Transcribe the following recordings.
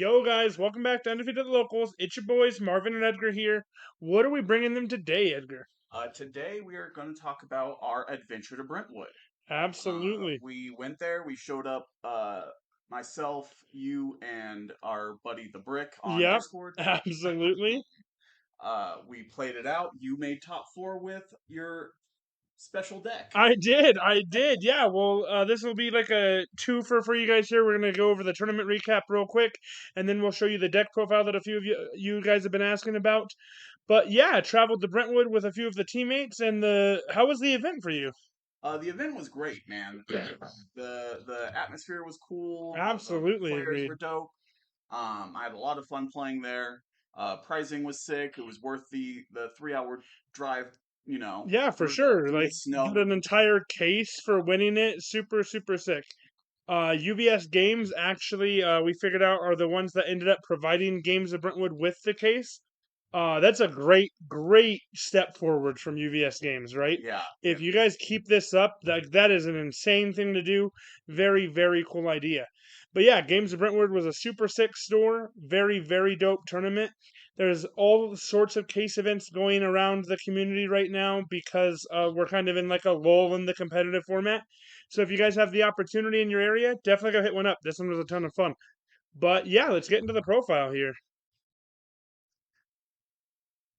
Yo, guys, welcome back to Undefeated Locals. It's your boys, Marvin and Edgar here. What are we bringing them today, Edgar? Today we are going to talk about our adventure to Brentwood. Absolutely. We went there. We showed up. Myself, you, and our buddy the Brick on Yep, Discord. absolutely. We played it out. You made top four with your special deck. I did. Yeah, well, this will be like a twofer for you guys here. We're going to go over the tournament recap real quick, and then we'll show you the deck profile that a few of you guys have been asking about. But yeah, traveled to Brentwood with a few of the teammates, and how was the event for you? The event was great, man. The atmosphere was cool. The Absolutely players agreed. were dope. I had a lot of fun playing there. Pricing was sick. It was worth the 3 hour drive. Yeah, for Through sure. the Like, got snow. an entire case for winning it. Super, super sick. UVS Games actually, we figured out, are the ones that ended up providing Games of Brentwood with the case. That's a great, great step forward from UVS Games, right? Yeah, If you guys keep this up, that is an insane thing to do. Very, very cool idea. But yeah, Games of Brentwood was a super sick store. Very, very dope tournament. There's all sorts of case events going around the community right now because we're kind of in like a lull in the competitive format. So if you guys have the opportunity in your area, definitely go hit one up. This one was a ton of fun. But yeah, let's get into the profile here.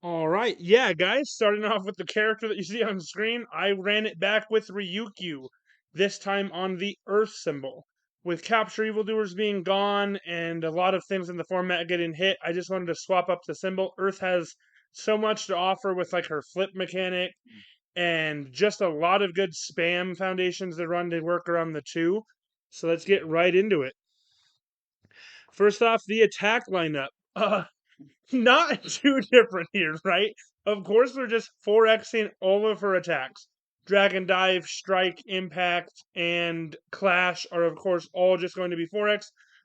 All right, yeah, guys, starting off with the character that you see on screen, I ran it back with Ryukyu, this time on the Earth symbol. With Capture Evildoers being gone and a lot of things in the format getting hit, I just wanted to swap up the symbol. Earth has so much to offer with like her flip mechanic and just a lot of good spam foundations that run to work around the two. So let's get right into it. First off, the attack lineup. Not too different here, right? Of course, we're just 4Xing all of her attacks. Dragon Dive, Strike, Impact, and Clash are, of course, all just going to be 4X.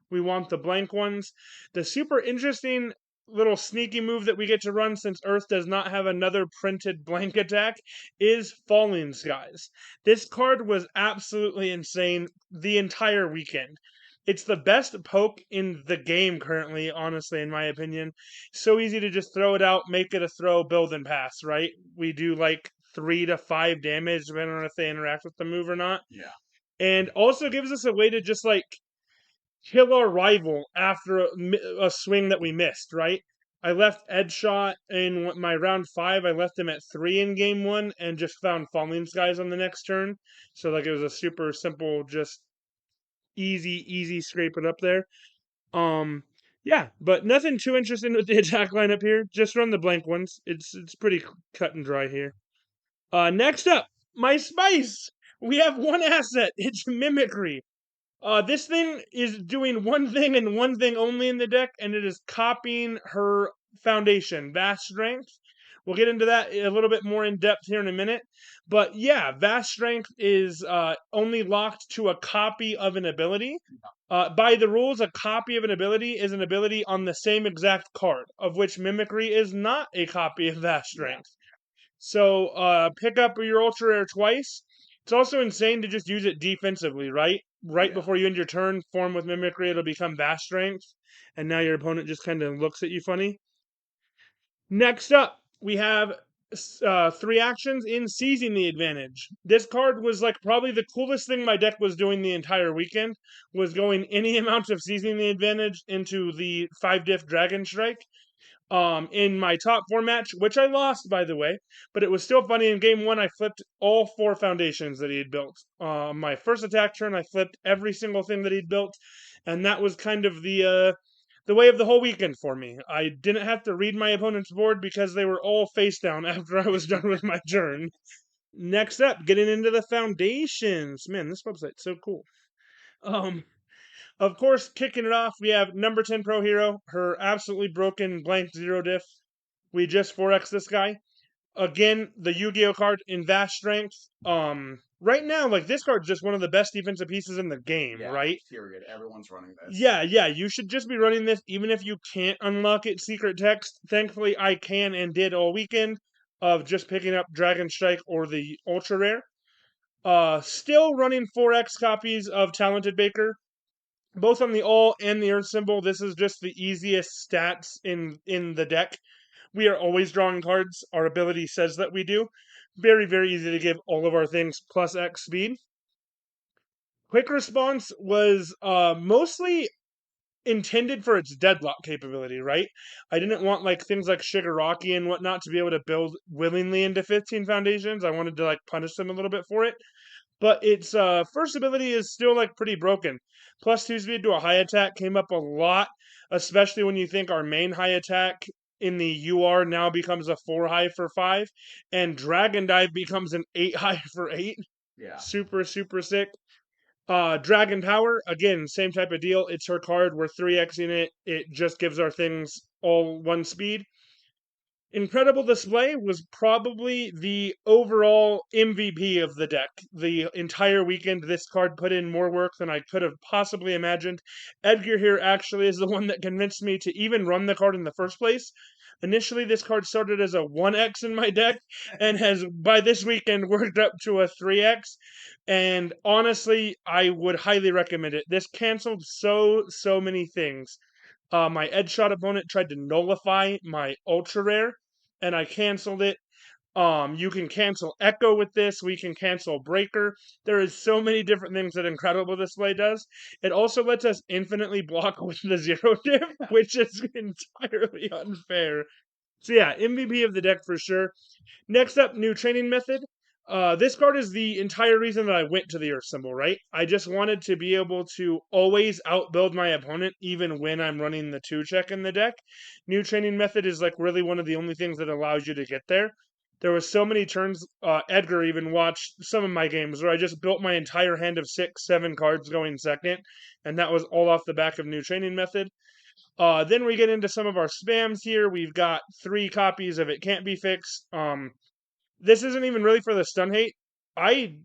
We want the blank ones. The super interesting little sneaky move that we get to run since Earth does not have another printed blank attack is Falling Skies. This card was absolutely insane the entire weekend. It's the best poke in the game currently, honestly, in my opinion. So easy to just throw it out, make it a throw, build and pass, right? We do like 3 to 5 damage depending on if they interact with the move or not. yeah, And also gives us a way to just like kill our rival after a swing that we missed, right? I left Ed Shot in my round 5. I left him at 3 in game 1 and just found Falling Skies on the next turn. So like it was a super simple, just easy scrape it up there. Um, yeah, but nothing too interesting with the attack lineup here. Just run the blank ones. It's pretty cut and dry here. Next up, my spice. We have one asset. It's mimicry. This thing is doing one thing and one thing only in the deck, and it is copying her foundation, Vast Strength. We'll get into that a little bit more in depth here in a minute. But yeah, Vast Strength is only locked to a copy of an ability. By the rules, a copy of an ability is an ability on the same exact card, of which Mimicry is not a copy of Vast yeah, Strength. So pick up your Ultra Rare twice. It's also insane to just use it defensively, right? Right yeah. before you end your turn, form with Mimicry, it'll become Vast Strength, and now your opponent just kind of looks at you funny. Next up, we have 3 actions in seizing the advantage. This card was like probably the coolest thing my deck was doing the entire weekend, was going any amount of seizing the advantage into the 5-diff Dragon Strike. In my top 4 match, which I lost by the way, but it was still funny. In game 1, I flipped all 4 foundations that he had built. My first attack turn, I flipped every single thing that he'd built, and that was kind of the way of the whole weekend for me. I didn't have to read my opponent's board because they were all face down after I was done with my turn. Next up, getting into the foundations. Man, this website's so cool. Um, of course, kicking it off, we have number 10 Pro Hero, her absolutely broken blank 0 diff. We just 4X this guy. Again, the Yu-Gi-Oh card in Vast Strength. Right now, like this card's just one of the best defensive pieces in the game, Yeah, right? period. Everyone's running this. Yeah, you should just be running this even if you can't unlock it secret text. Thankfully, I can and did all weekend of just picking up Dragon Strike or the Ultra Rare. Still running 4X copies of Talented Baker. both on the all and the earth symbol. This is just the easiest stats in the deck. We are always drawing cards. Our ability says that we do. Very, very easy to give all of our things plus X speed. Quick response was mostly intended for its deadlock capability, right? I didn't want like things like Shigaraki and whatnot to be able to build willingly into 15 foundations. I wanted to like punish them a little bit for it. But its first ability is still like pretty broken. Plus 2 speed to a high attack came up a lot, especially when you think our main high attack in the UR now becomes a 4 high for 5, and Dragon Dive becomes an 8 high for 8. Yeah. Super, super sick. Dragon Power, again, same type of deal. It's her card. We're 3xing it. It just gives our things all 1 speed. Incredible Display was probably the overall MVP of the deck. The entire weekend, this card put in more work than I could have possibly imagined. Edgar here actually is the one that convinced me to even run the card in the first place. Initially, this card started as a 1x in my deck and has, by this weekend, worked up to a 3x. And honestly, I would highly recommend it. This canceled so many things. My edge shot opponent tried to nullify my ultra rare, and I canceled it. You can cancel Echo with this. We can cancel Breaker. There is so many different things that Incredible Display does. It also lets us infinitely block with the zero diff, which is entirely unfair. So yeah, MVP of the deck for sure. Next up, new training method. This card is the entire reason that I went to the Earth symbol, right? I just wanted to be able to always outbuild my opponent, even when I'm running the 2-check in the deck. New training method is like really one of the only things that allows you to get there. There was so many turns. Edgar even watched some of my games where I just built my entire hand of 6, 7 cards going second, and that was all off the back of new training method. Then we get into some of our spams here. We've got 3 copies of It Can't Be Fixed. This isn't even really for the stun hate. I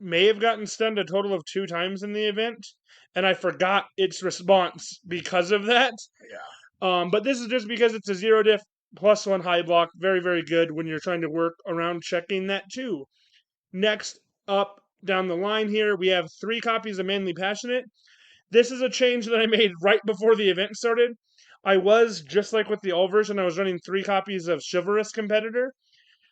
may have gotten stunned a total of 2 times in the event, and I forgot its response because of that. Yeah. But this is just because it's a 0 diff plus 1 high block. Very, very good when you're trying to work around checking that too. Next up down the line here, we have 3 copies of Manly Passionate. This is a change that I made right before the event started. I was, just like with the all version, I was running 3 copies of Chivalrous Competitor.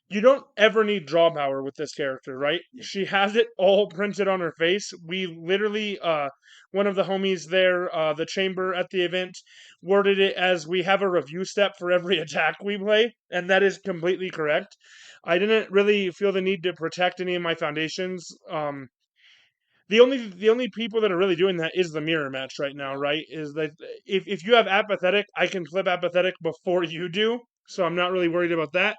You don't ever need draw power with this character, right? Yeah. She has it all printed on her face. We literally, one of the homies there, the chamber at the event, worded it as we have a review step for every attack we play, and that is completely correct. I didn't really feel the need to protect any of my foundations. The only people that are really doing that is the mirror match right now, right? Is that if you have apathetic, I can flip apathetic before you do, so I'm not really worried about that.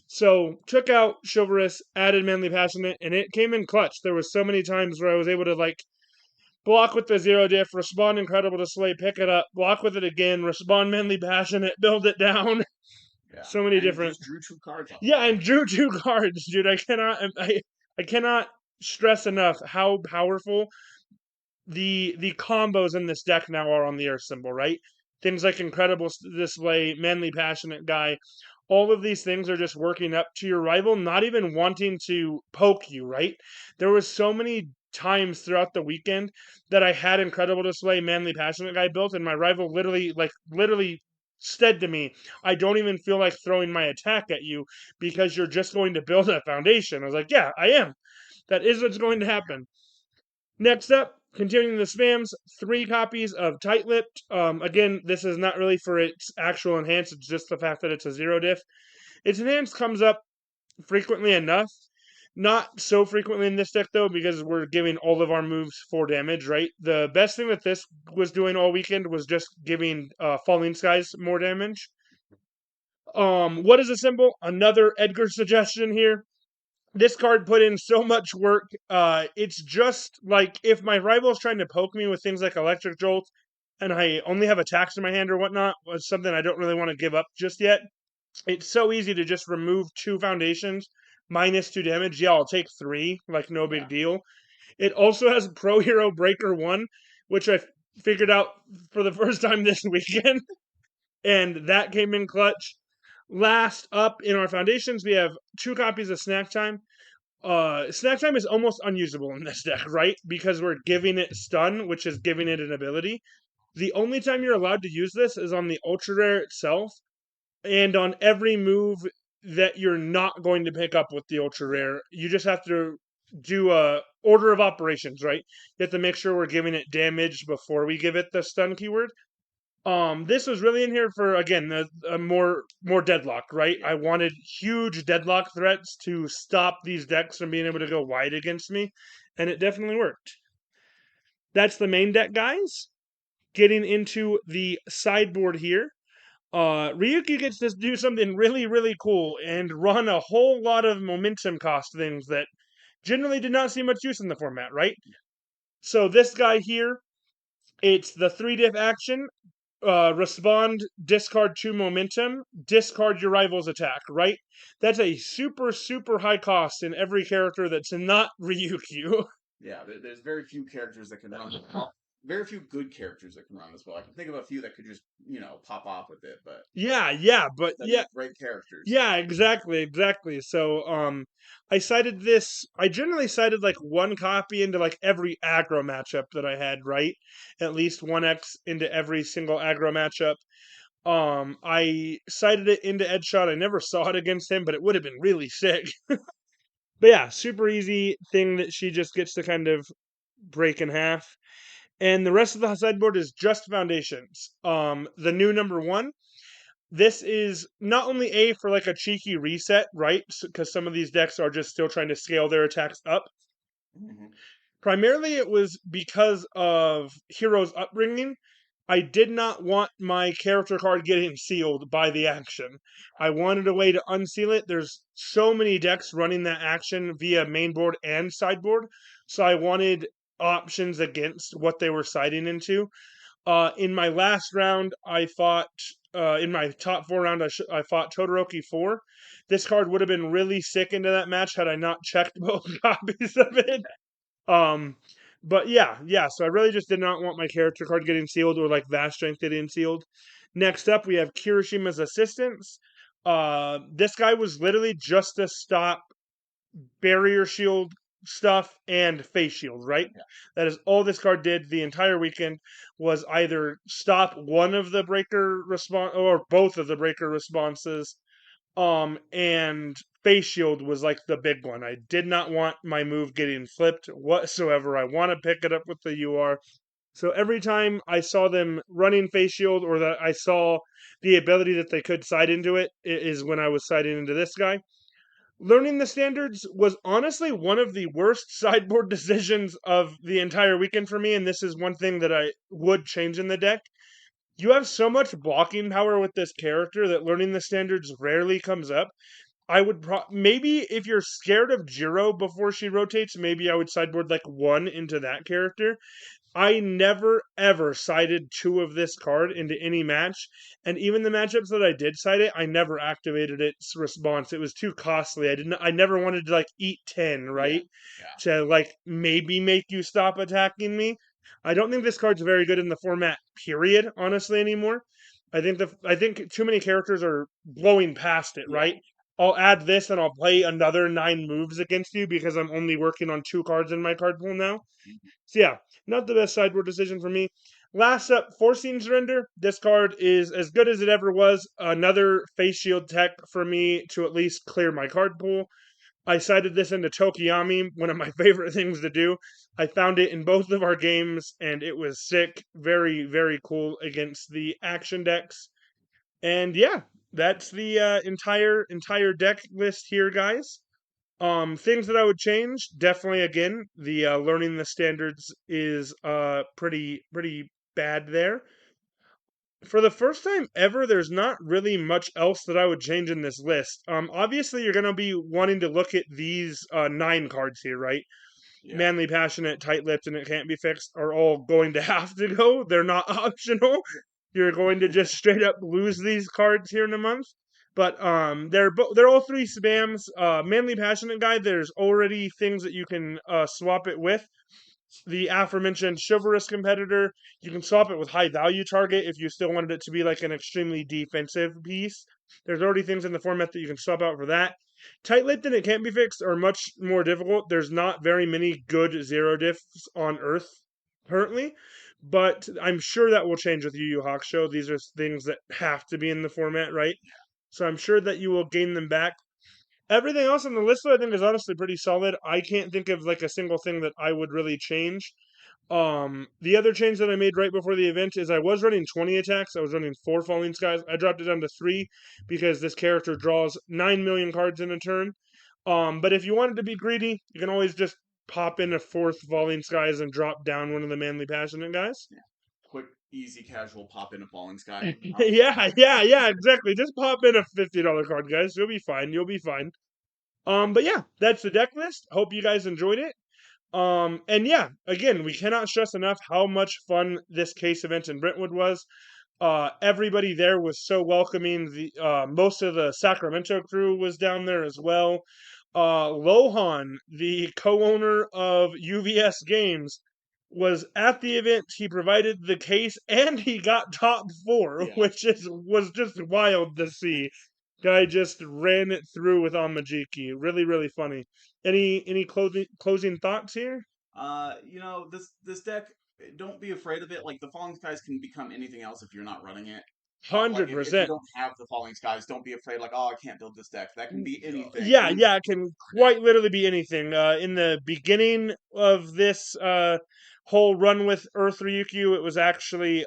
So took out Chivalrous, added Manly Passionate, and it came in clutch. There was so many times where I was able to like block with the 0 diff, respond Incredible Display, pick it up, block with it again, respond Manly Passionate, build it down. Yeah. So many And different. just drew 2 cards off. Yeah, and drew 2 cards, dude. I cannot stress enough how powerful the combos in this deck now are on the Earth symbol, right? Things like Incredible Display, Manly Passionate Guy, all of these things are just working up to your rival, not even wanting to poke you, right? There was so many times throughout the weekend that I had Incredible Display, Manly Passionate Guy built, and my rival literally said to me, I don't even feel like throwing my attack at you because you're just going to build a foundation. I was like, yeah, I am. That is what's going to happen. Next up, continuing the spams, 3 copies of Tight Lipped. Again, this is not really for its actual enhance, it's just the fact that it's a 0 diff. Its enhance comes up frequently enough. Not so frequently in this deck, though, because we're giving all of our moves 4 damage, right? The best thing that this was doing all weekend was just giving Falling Skies more damage. What is a symbol? Another Edgar suggestion here. This card put in so much work. It's just like if my rival's trying to poke me with things like Electric Jolt, and I only have attacks in my hand or whatnot, was something I don't really want to give up just yet. It's so easy to just remove 2 foundations, minus 2 damage. Yeah, I'll take 3, like no big deal. It also has Pro Hero Breaker 1, which I figured out for the first time this weekend, and that came in clutch. Last up in our foundations, we have 2 copies of Snack Time. Snack time is almost unusable in this deck, right? Because we're giving it stun, which is giving it an ability. The only time you're allowed to use this is on the ultra rare itself, and on every move that you're not going to pick up with the ultra Yeah. rare. You just have to do a order of operations, right? You have to make sure we're giving it damage before we give it the stun keyword. This was really in here for again the more deadlock, right? Yeah. I wanted huge deadlock threats to stop these decks from being able to go wide against me, and it definitely worked. That's the main deck, guys. Getting into the sideboard here. Ryukyu gets to do something really cool and run a whole lot of momentum cost things that generally did not see much use in the format, right? So this guy here, it's the 3 diff action. Respond, discard 2 momentum, discard your rival's attack, right? That's a super high cost in every character that's not Ryukyu. Yeah, there's very few characters that can run. Well, very few good characters that can run as well. I can think of a few that could just pop off with it, but But they're yeah, not great characters. yeah, exactly. So, I cited this. I generally cited like one copy into like every aggro matchup that I had, right? At least 1x into every single aggro matchup. I cited it into Edshot. I never saw it against him, but it would have been really sick. But yeah, super easy thing that she just gets to kind of break in half. And the rest of the sideboard is just foundations. The new number one, this is not only A for like a cheeky reset, right? Because some of these decks are just still trying to scale their attacks up. Mm-hmm. Primarily, it was because of Hero's upbringing. I did not want my character card getting sealed by the action. I wanted a way to unseal it. There's so many decks running that action via mainboard and sideboard, so I wanted options against what they were siding into. In my last round, I fought. In my top 4 round, I fought Todoroki 4. This card would have been really sick into that match had I not checked both copies of it. Um, but yeah. So I really just did not want my character card getting sealed or like Vast Strength getting sealed. Next up, we have Kirishima's Assistance. This guy was literally just to stop barrier shield stuff and face shield, right? Yeah. That is all this card did the entire weekend was either stop one of the breaker response or both of the breaker responses. And face shield was like the big one. I did not want my move getting flipped whatsoever. I want to pick it up with the UR. So every time I saw them running face shield or that I saw the ability that they could side into it is when I was siding into this guy. Learning the standards was honestly one of the worst sideboard decisions of the entire weekend for me, and this is one thing that I would change in the deck. You have so much blocking power with this character that learning the standards rarely comes up. I would maybe if you're scared of Jiro before she rotates, maybe I would sideboard like one into that character. I never ever sided 2 of this card into any match, and even the matchups that I did side it, I never activated its response. It was too costly. I never wanted to like eat 10, Yeah. right? Yeah. To like maybe make you stop attacking me. I don't think this card's very good in the format, period, honestly, anymore. I think too many characters are blowing past it, Yeah. right? I'll add this and I'll play another 9 moves against you because I'm only working on 2 cards in my card pool now. Mhm. So yeah, not the best sideboard decision for me. Last up, Forcing Surrender. This card is as good as it ever was. Another face shield tech for me to at least clear my card pool. I sided this into Tokiyami, one of my favorite things to do. I found it in both of our games, and it was sick. Very cool against the action decks. And yeah, that's the entire deck list here, guys. Things that I would change, definitely again, the learning the standards is pretty bad there. For the first time ever, there's not really much else that I would change in this list. Obviously, you're gonna be wanting to look at these 9 cards here, right? Yeah. Manly, passionate, tight-lipped, and it can't be fixed are all going to have to go. They're not optional. You're going to just straight up lose these cards here in a month. But they're all 3 spams. Manly, passionate guy. There's already things that you can swap it with. The aforementioned chivalrous competitor. You can swap it with high value target if you still wanted it to be like an extremely defensive piece. There's already things in the format that you can swap out for that. Tight lipped and it can't be fixed are much more difficult. There's not very many good zero diffs on Earth currently, but I'm sure that will change with Yu Yu Hakusho. These are things that have to be in the format, right? So I'm sure that you will gain them back. Everything else on the list, though, I think is honestly pretty solid. I can't think of like a single thing that I would really change. The other change that I made right before the event is I was running 20 attacks. I was running 4 Falling Skies. I dropped it down to 3 because this character draws 9 million cards in a turn. But if you wanted to be greedy, you can always just pop in a 4th Falling Skies and drop down one of the Manly Passionate guys. Yeah. Quick, easy, casual pop in a falling sky. Yeah, exactly. Just pop in a $50 card, guys. You'll be fine. You'll be fine. But yeah, that's the deck list. Hope you guys enjoyed it. And yeah, again, we cannot stress enough how much fun this case event in Brentwood was. Everybody there was so welcoming. The most of the Sacramento crew was down there as well. Lohan, the co-owner of UVS Games, was at the event. He provided the case, and he got top 4, Yeah. which was just wild to see. Guy just ran it through with mhaccg. Really, really funny. Any closing thoughts here? This deck, don't be afraid of it. Like the falling skies can become anything else if you're not running it. Like Hundred if you percent. don't have the falling skies, don't be afraid. Like, oh, I can't build this deck. That can be anything. Yeah, it can quite literally be anything. In the beginning of this whole run with Earth Ryukyu, it was actually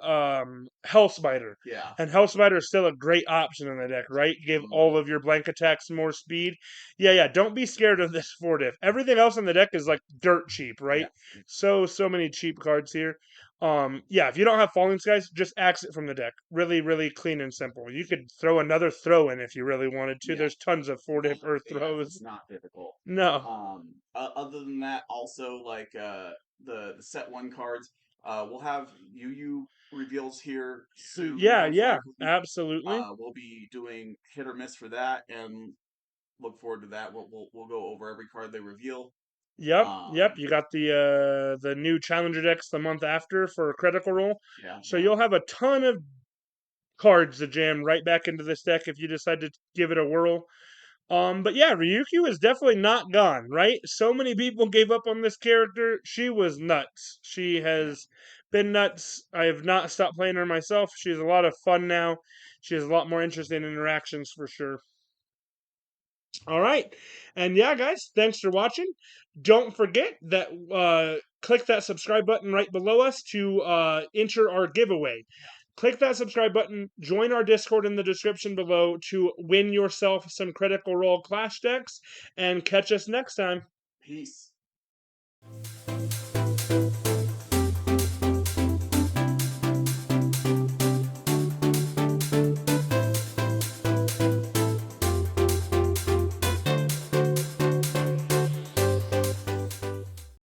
Hellspider. Yeah. And Hellspider is still a great option in the deck, right? Give all of your blank attacks more speed. Yeah, don't be scared of this 4 diff. Everything else in the deck is like dirt cheap, right? Yeah. So many cheap cards here. Yeah, if you don't have Falling Skies, just axe it from the deck. Really, really clean and simple. You could throw another throw in if you really wanted to. Yeah. There's tons of 4 diff Earth Yeah, throws. it's not difficult. No. Other than that, also like the set one cards, we'll have Yu reveals here soon, most Yeah, likely. absolutely. We'll be doing hit or miss for that, and look forward to that. We'll go over every card they reveal. Yep. You got the new challenger decks the month after for Critical Role. Yeah, So yeah, you'll have a ton of cards to jam right back into this deck if you decide to give it a whirl. But yeah, Ryukyu is definitely not gone, right? So many people gave up on this character. She was nuts. She yeah. has been nuts. I have not stopped playing her myself. She's a lot of fun now. She has a lot more interesting interactions for sure. All right. And yeah, guys, thanks for watching. Don't forget that click that subscribe button right below us to enter our giveaway. Click that subscribe button, join our Discord in the description below to win yourself some Critical Role Clash decks, and catch us next time. Peace.